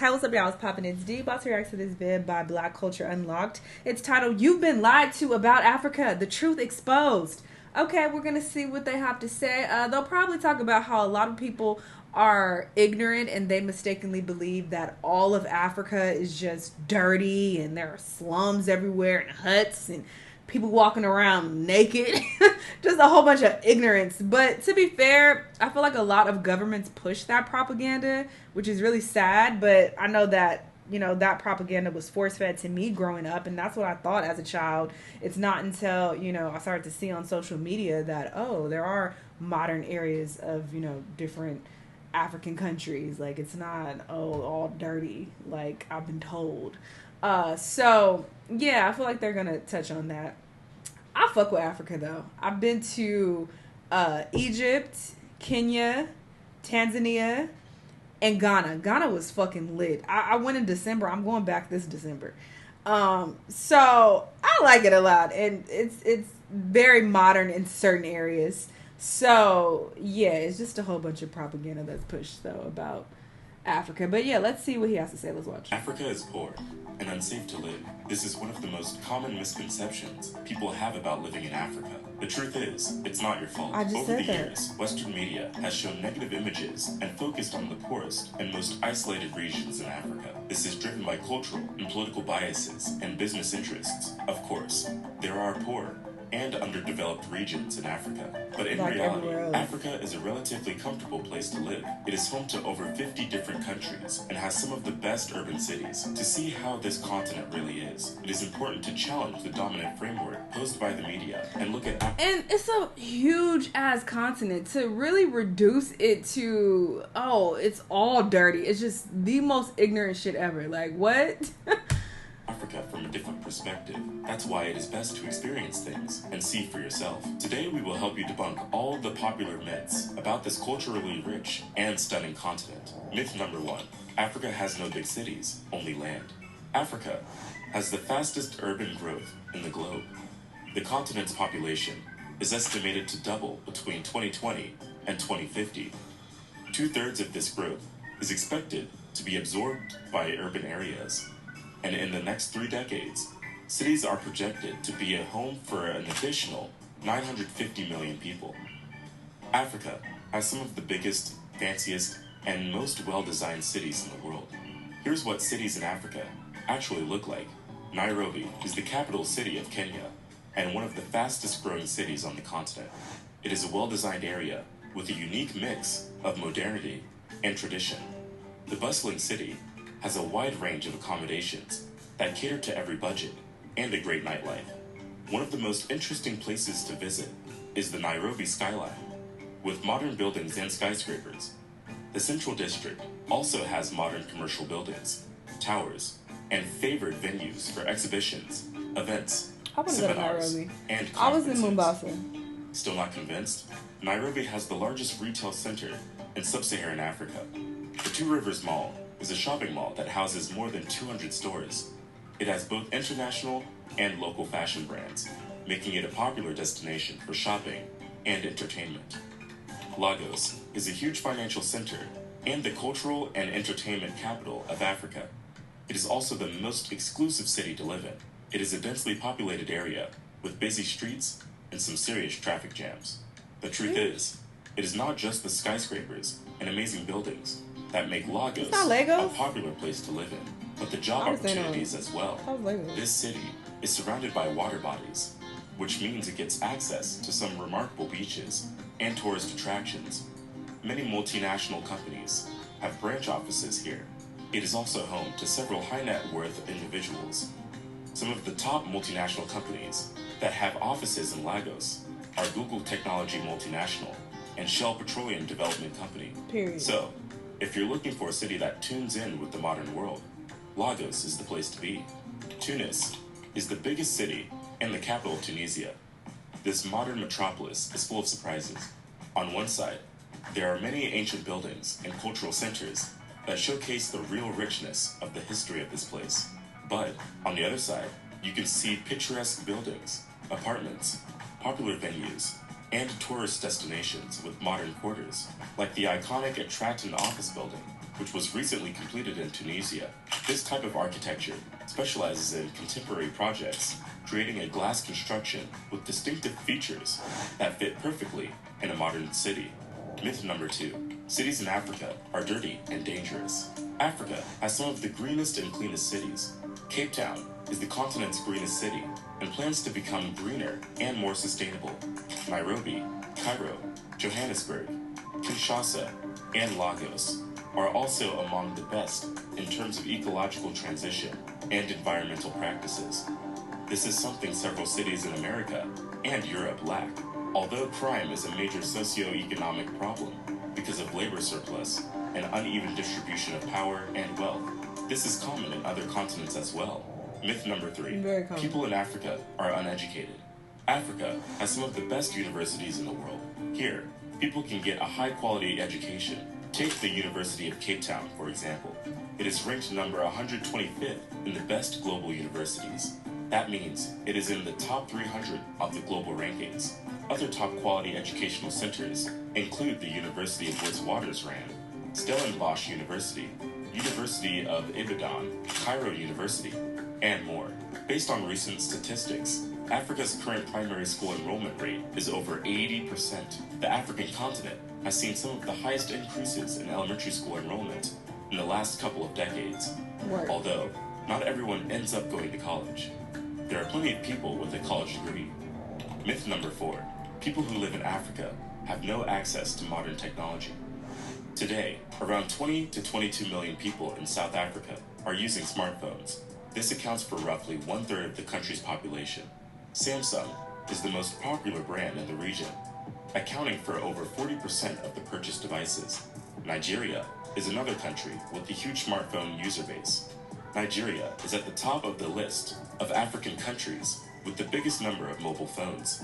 Hey, what's up, y'all? It's poppin'. It's D. About to react to this vid by Black Culture Unlocked. It's titled, You've Been Lied to About Africa, The Truth Exposed. Okay, we're going to see what they have to say. They'll probably talk about how a lot of people are ignorant and they mistakenly believe that all of Africa is just dirty and there are slums everywhere and huts and people walking around naked. Just a whole bunch of ignorance. But to be fair, I feel like a lot of governments push that propaganda, which is really sad. But I know that, that propaganda was force fed to me growing up. And that's what I thought as a child. It's not until, I started to see on social media that, oh, there are modern areas of, different African countries. Like, it's not, all dirty, like I've been told. So, yeah, I feel like they're going to touch on that. I fuck with Africa, though. I've been to Egypt, Kenya, Tanzania, and Ghana. Ghana was fucking lit. I went in December. I'm going back this December. So I like it a lot. And it's very modern in certain areas. So, yeah, it's just a whole bunch of propaganda that's pushed, though, about Africa. But yeah, let's see what he has to say. Let's watch. Africa is poor and unsafe to live. This is one of the most common misconceptions people have about living in Africa. The truth is, it's not your fault. Over the years, Western media has shown negative images and focused on the poorest and most isolated regions in Africa. This is driven by cultural and political biases and business interests. Of course, there are poor and underdeveloped regions in Africa. But in reality, Africa is a relatively comfortable place to live. It is home to over 50 different countries and has some of the best urban cities. To see how this continent really is, it is important to challenge the dominant framework posed by the media and look at And it's a huge ass continent. To really reduce it to, it's all dirty. It's just the most ignorant shit ever. Like, what? Africa from a different perspective. That's why it is best to experience things and see for yourself. Today we will help you debunk all the popular myths about this culturally rich and stunning continent. Myth number 1. Africa has no big cities, only land. Africa has the fastest urban growth in the globe. The continent's population is estimated to double between 2020 and 2050. 2/3 of this growth is expected to be absorbed by urban areas. And in the next 3 decades, cities are projected to be a home for an additional 950 million people. Africa has some of the biggest, fanciest, and most well-designed cities in the world. Here's what cities in Africa actually look like. Nairobi is the capital city of Kenya and one of the fastest growing cities on the continent. It is a well-designed area with a unique mix of modernity and tradition. The bustling city has a wide range of accommodations that cater to every budget and a great nightlife. One of the most interesting places to visit is the Nairobi skyline, with modern buildings and skyscrapers. The Central District also has modern commercial buildings, towers, and favored venues for exhibitions, events, seminars, and conferences. I was in Mombasa. Still not convinced? Nairobi has the largest retail center in sub-Saharan Africa. The Two Rivers Mall is a shopping mall that houses more than 200 stores. It has both international and local fashion brands, making it a popular destination for shopping and entertainment. Lagos is a huge financial center and the cultural and entertainment capital of Africa. It is also the most exclusive city to live in. It is a densely populated area with busy streets and some serious traffic jams. The truth is, it is not just the skyscrapers and amazing buildings that make Lagos a popular place to live in, but the job opportunities as well. This city is surrounded by water bodies, which means it gets access to some remarkable beaches and tourist attractions. Many multinational companies have branch offices here. It is also home to several high net worth individuals. Some of the top multinational companies that have offices in Lagos are Google Technology Multinational and Shell Petroleum Development Company. So, if you're looking for a city that tunes in with the modern world, Lagos is the place to be. Tunis is the biggest city and the capital of Tunisia. This modern metropolis is full of surprises. On one side, there are many ancient buildings and cultural centers that showcase the real richness of the history of this place. But on the other side, you can see picturesque buildings, apartments, popular venues, and tourist destinations with modern quarters, like the iconic Attracton office building which was recently completed in Tunisia. This type of architecture specializes in contemporary projects, creating a glass construction with distinctive features that fit perfectly in a modern city. Myth number 2. Cities in Africa are dirty and dangerous. Africa has some of the greenest and cleanest cities. Cape Town is the continent's greenest city and plans to become greener and more sustainable. Nairobi, Cairo, Johannesburg, Kinshasa, and Lagos are also among the best in terms of ecological transition and environmental practices. This is something several cities in America and Europe lack. Although crime is a major socio-economic problem because of labor surplus and uneven distribution of power and wealth, this is common in other continents as well. Myth number 3. Very common. People in Africa are uneducated. Africa has some of the best universities in the world. Here, people can get a high-quality education. Take the University of Cape Town, for example. It is ranked number 125th in the best global universities. That means it is in the top 300 of the global rankings. Other top-quality educational centers include the University of Witwatersrand, Stellenbosch University, University of Ibadan, Cairo University, and more. Based on recent statistics, Africa's current primary school enrollment rate is over 80%. The African continent has seen some of the highest increases in elementary school enrollment in the last couple of decades. Right. Although, not everyone ends up going to college. There are plenty of people with a college degree. Myth number 4. People who live in Africa have no access to modern technology. Today, around 20 to 22 million people in South Africa are using smartphones. This accounts for roughly 1/3 of the country's population. Samsung is the most popular brand in the region, accounting for over 40% of the purchased devices. Nigeria is another country with a huge smartphone user base. Nigeria is at the top of the list of African countries with the biggest number of mobile phones.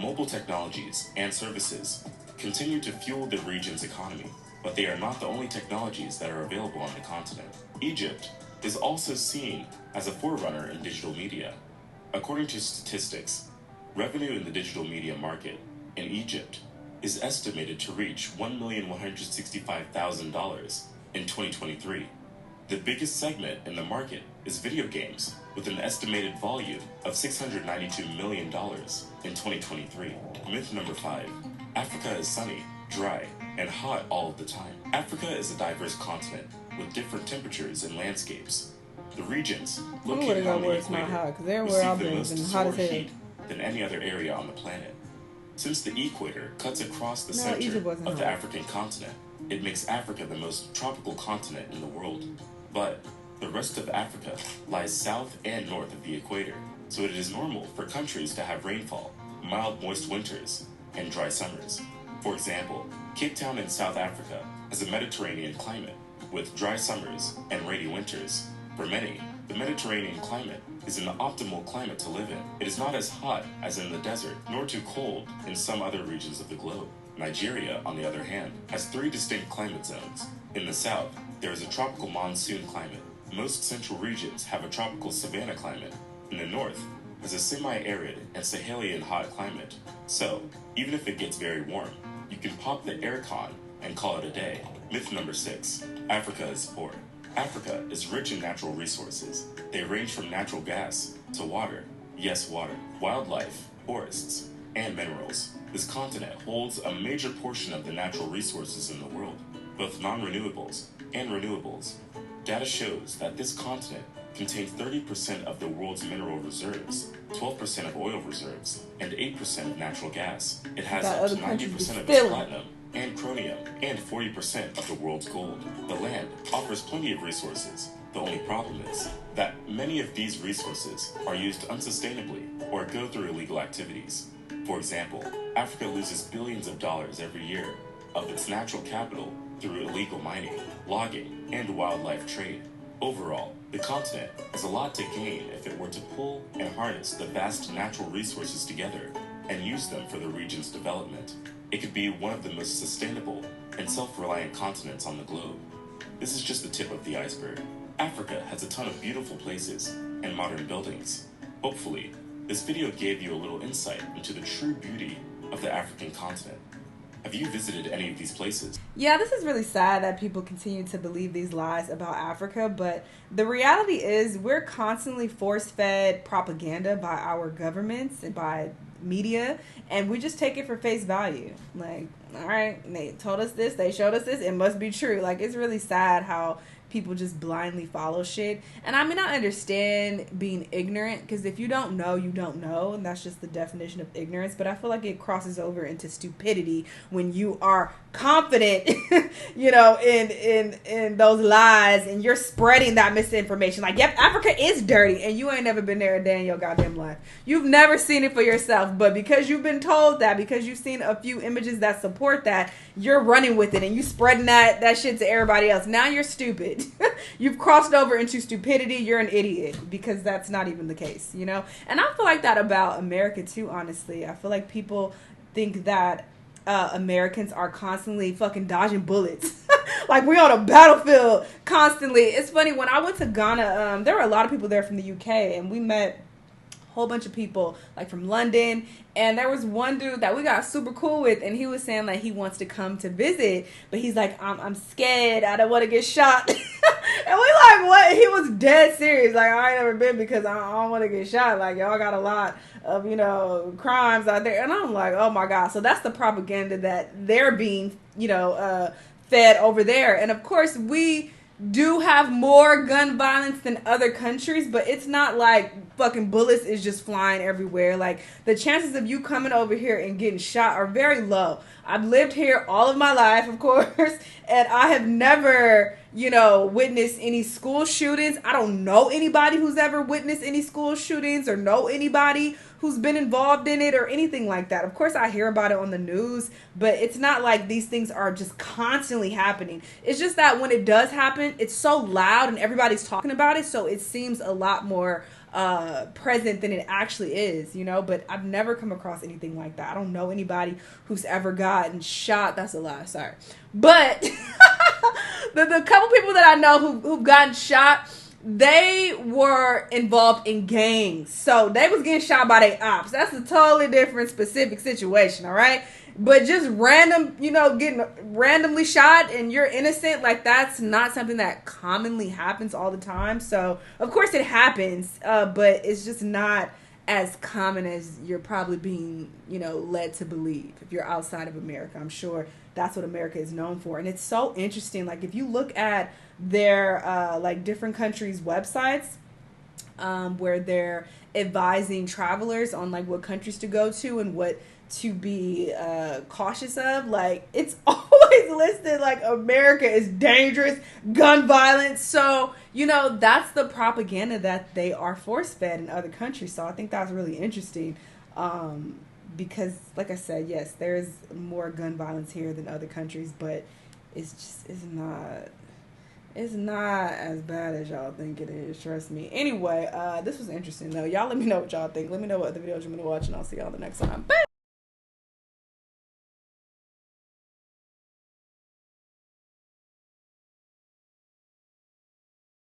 Mobile technologies and services continue to fuel the region's economy, but they are not the only technologies that are available on the continent. Egypt is also seen as a forerunner in digital media. According to statistics, revenue in the digital media market in Egypt is estimated to reach $1,165,000 in 2023. The biggest segment in the market is video games, with an estimated volume of $692 million in 2023. Myth number 5. Africa is sunny, dry, and hot all of the time. Africa is a diverse continent with different temperatures and landscapes. The regions located on the equator receive the most solar heat than any other area on the planet. Since the equator cuts across the center of the African continent, it makes Africa the most tropical continent in the world. But the rest of Africa lies south and north of the equator, so it is normal for countries to have rainfall, mild moist winters, and dry summers. For example, Cape Town in South Africa has a Mediterranean climate, with dry summers and rainy winters. For many, the Mediterranean climate is an optimal climate to live in. It is not as hot as in the desert, nor too cold in some other regions of the globe. Nigeria, on the other hand, has 3 distinct climate zones. In the south, there is a tropical monsoon climate. Most central regions have a tropical savanna climate. In the north, has a semi-arid and Sahelian hot climate. So, even if it gets very warm, you can pop the aircon and call it a day. Myth number 6. Africa is poor. Africa is rich in natural resources. They range from natural gas to water, yes water, wildlife, forests, and minerals. This continent holds a major portion of the natural resources in the world, both non-renewables and renewables. Data shows that this continent contains 30% of the world's mineral reserves, 12% of oil reserves, and 8% of natural gas. It has up to 90% of its platinum and chromium, and 40% of the world's gold. The land offers plenty of resources. The only problem is that many of these resources are used unsustainably or go through illegal activities. For example, Africa loses billions of dollars every year of its natural capital through illegal mining, logging, and wildlife trade. Overall, the continent has a lot to gain if it were to pull and harness the vast natural resources together and use them for the region's development. It could be one of the most sustainable and self-reliant continents on the globe. This is just the tip of the iceberg. Africa has a ton of beautiful places and modern buildings. Hopefully, this video gave you a little insight into the true beauty of the African continent. Have you visited any of these places? Yeah, this is really sad that people continue to believe these lies about Africa, but the reality is we're constantly force-fed propaganda by our governments and by media, and we just take it for face value. Like, all right, they told us this, they showed us this, it must be true. Like, it's really sad how people just blindly follow shit. And I mean, I understand being ignorant, because if you don't know, you don't know, and that's just the definition of ignorance. But I feel like it crosses over into stupidity when you are confident in those lies, and you're spreading that misinformation. Like, yep, Africa is dirty, and you ain't never been there a day in your goddamn life. You've never seen it for yourself, but because you've been told that, because you've seen a few images that support that, you're running with it, and you spreading that shit to everybody else. Now you're stupid. You've crossed over into stupidity. You're an idiot, because that's not even the case, And I feel like that about America too, honestly. I feel like people think that Americans are constantly fucking dodging bullets. Like, we're on a battlefield constantly. It's funny, when I went to Ghana, there were a lot of people there from the UK, and we met whole bunch of people like from London, and there was one dude that we got super cool with, and he was saying like he wants to come to visit, but he's like, I'm scared, I don't want to get shot. And we like, what? He was dead serious. Like, I ain't never been because I don't want to get shot. Like, y'all got a lot of crimes out there. And I'm like, oh my god. So that's the propaganda that they're being fed over there. And of course we do have more gun violence than other countries, but it's not like fucking bullets is just flying everywhere. Like, the chances of you coming over here and getting shot are very low. I've lived here all of my life, of course, and I have never, witnessed any school shootings. I don't know anybody who's ever witnessed any school shootings or know anybody who's been involved in it or anything like that. Of course, I hear about it on the news, but it's not like these things are just constantly happening. It's just that when it does happen, it's so loud and everybody's talking about it, so it seems a lot more present than it actually is, but I've never come across anything like that. I don't know anybody who's ever gotten shot. That's a lie, sorry. But the couple people that I know who've gotten shot, they were involved in gangs. So they was getting shot by their ops. That's a totally different specific situation, all right? But just random, getting randomly shot and you're innocent, like, that's not something that commonly happens all the time. So, of course it happens, but it's just not as common as you're probably being, led to believe. If you're outside of America, I'm sure that's what America is known for. And it's so interesting. Like, if you look at their, different countries' websites, where they're advising travelers on, like, what countries to go to and what to be cautious of, like, it's always listed like America is dangerous, gun violence. So that's the propaganda that they are force-fed in other countries. So I think that's really interesting, because, like I said, yes, there's more gun violence here than other countries, but it's not as bad as y'all think it is. Trust me. Anyway, this was interesting though. Y'all let me know what y'all think. Let me know what other videos you want to watch, and I'll see y'all the next time. Bye.